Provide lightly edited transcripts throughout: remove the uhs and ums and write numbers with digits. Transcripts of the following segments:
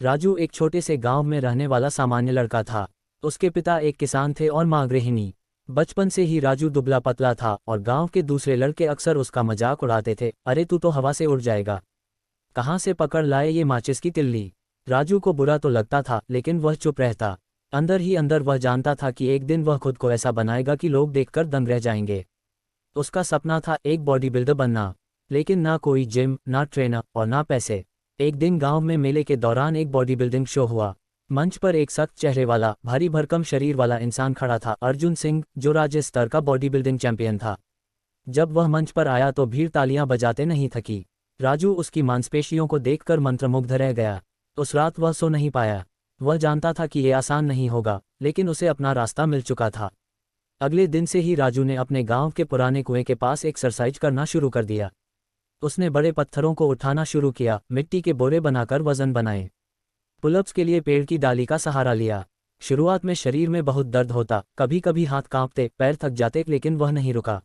राजू एक छोटे से गांव में रहने वाला सामान्य लड़का था। उसके पिता एक किसान थे और मां गृहिणी। बचपन से ही राजू दुबला पतला था और गांव के दूसरे लड़के अक्सर उसका मजाक उड़ाते थे, अरे तू तो हवा से उड़ जाएगा, कहाँ से पकड़ लाए ये माचिस की तिल्ली। राजू को बुरा तो लगता था लेकिन वह चुप रहता। अंदर ही अंदर वह जानता था कि एक दिन वह खुद को ऐसा बनाएगा कि लोग देखकर दंग रह जाएंगे। उसका सपना था एक बॉडी बिल्डर बनना, लेकिन ना कोई जिम, ना ट्रेनर और ना पैसे। एक दिन गांव में मेले के दौरान एक बॉडी बिल्डिंग शो हुआ। मंच पर एक सख्त चेहरे वाला, भारी भरकम शरीर वाला इंसान खड़ा था, अर्जुन सिंह, जो राज्य स्तर का बॉडी बिल्डिंग चैंपियन था। जब वह मंच पर आया तो भीड़ तालियां बजाते नहीं थकी। राजू उसकी मांसपेशियों को देखकर मंत्रमुग्ध रह गया। उस रात वह सो नहीं पाया। वह जानता था कि यह आसान नहीं होगा, लेकिन उसे अपना रास्ता मिल चुका था। अगले दिन से ही राजू ने अपने गांव के पुराने कुएं के पास एक्सरसाइज करना शुरू कर दिया। उसने बड़े पत्थरों को उठाना शुरू किया, मिट्टी के बोरे बनाकर वजन बनाए, पुलअप्स के लिए पेड़ की डाली का सहारा लिया। शुरुआत में शरीर में बहुत दर्द होता, कभी कभी हाथ कांपते, पैर थक जाते, लेकिन वह नहीं रुका।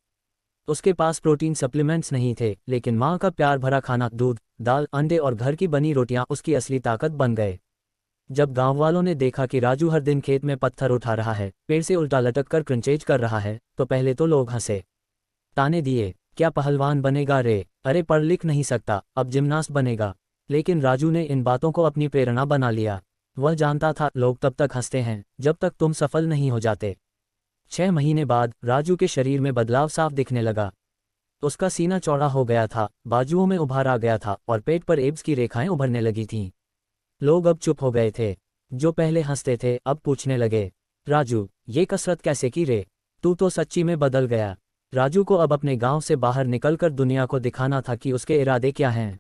उसके पास प्रोटीन सप्लीमेंट्स नहीं थे, लेकिन माँ का प्यार भरा खाना, दूध, दाल, अंडे और घर की बनी रोटियां उसकी असली ताकत बन गए। जब गांव वालों ने देखा कि राजू हर दिन खेत में पत्थर उठा रहा है, पेड़ से उल्टा लटक कर क्रंचेज कर रहा है, तो पहले तो लोग हंसे, ताने दिए, क्या पहलवान बनेगा रे, अरे पढ़ लिख नहीं सकता, अब जिमनास्ट बनेगा। लेकिन राजू ने इन बातों को अपनी प्रेरणा बना लिया। वह जानता था लोग तब तक हंसते हैं जब तक तुम सफल नहीं हो जाते। 6 महीने बाद राजू के शरीर में बदलाव साफ दिखने लगा। उसका सीना चौड़ा हो गया था, बाजुओं में उभार आ गया था और पेट पर एब्स की रेखाएं उभरने लगी थीं। लोग अब चुप हो गए थे। जो पहले हंसते थे अब पूछने लगे, राजू ये कसरत कैसे की रे, तू तो सच्ची में बदल गया। राजू को अब अपने गांव से बाहर निकलकर दुनिया को दिखाना था कि उसके इरादे क्या हैं।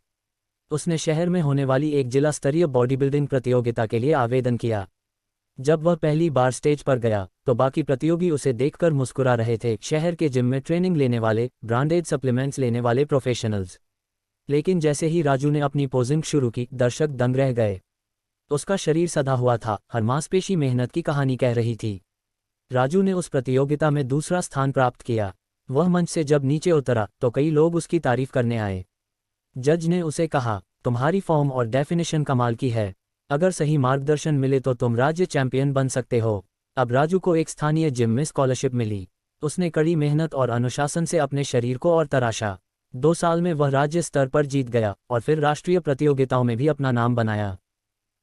उसने शहर में होने वाली एक जिला स्तरीय बॉडी बिल्डिंग प्रतियोगिता के लिए आवेदन किया। जब वह पहली बार स्टेज पर गया तो बाकी प्रतियोगी उसे देखकर मुस्कुरा रहे थे, शहर के जिम में ट्रेनिंग लेने वाले, ब्रांडेड सप्लीमेंट्स लेने वाले प्रोफेशनल्स। लेकिन जैसे ही राजू ने अपनी पोजिंग शुरू की, दर्शक दंग रह गए। उसका शरीर सधा हुआ था, हर मांसपेशी मेहनत की कहानी कह रही थी। राजू ने उस प्रतियोगिता में दूसरा स्थान प्राप्त किया। वह मंच से जब नीचे उतरा तो कई लोग उसकी तारीफ करने आए। जज ने उसे कहा, तुम्हारी फॉर्म और डेफिनेशन कमाल की है, अगर सही मार्गदर्शन मिले तो तुम राज्य चैंपियन बन सकते हो। अब राजू को एक स्थानीय जिम में स्कॉलरशिप मिली। उसने कड़ी मेहनत और अनुशासन से अपने शरीर को और तराशा। 2 साल में वह राज्य स्तर पर जीत गया और फिर राष्ट्रीय प्रतियोगिताओं में भी अपना नाम बनाया।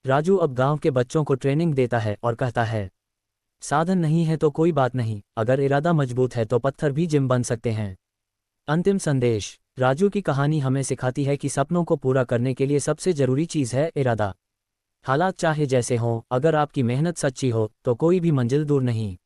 राजू अब गांव के बच्चों को ट्रेनिंग देता है और कहता है, साधन नहीं है तो कोई बात नहीं, अगर इरादा मजबूत है तो पत्थर भी जिम बन सकते हैं। अंतिम संदेश, राजू की कहानी हमें सिखाती है कि सपनों को पूरा करने के लिए सबसे जरूरी चीज़ है इरादा। हालात चाहे जैसे हों, अगर आपकी मेहनत सच्ची हो तो कोई भी मंजिल दूर नहीं।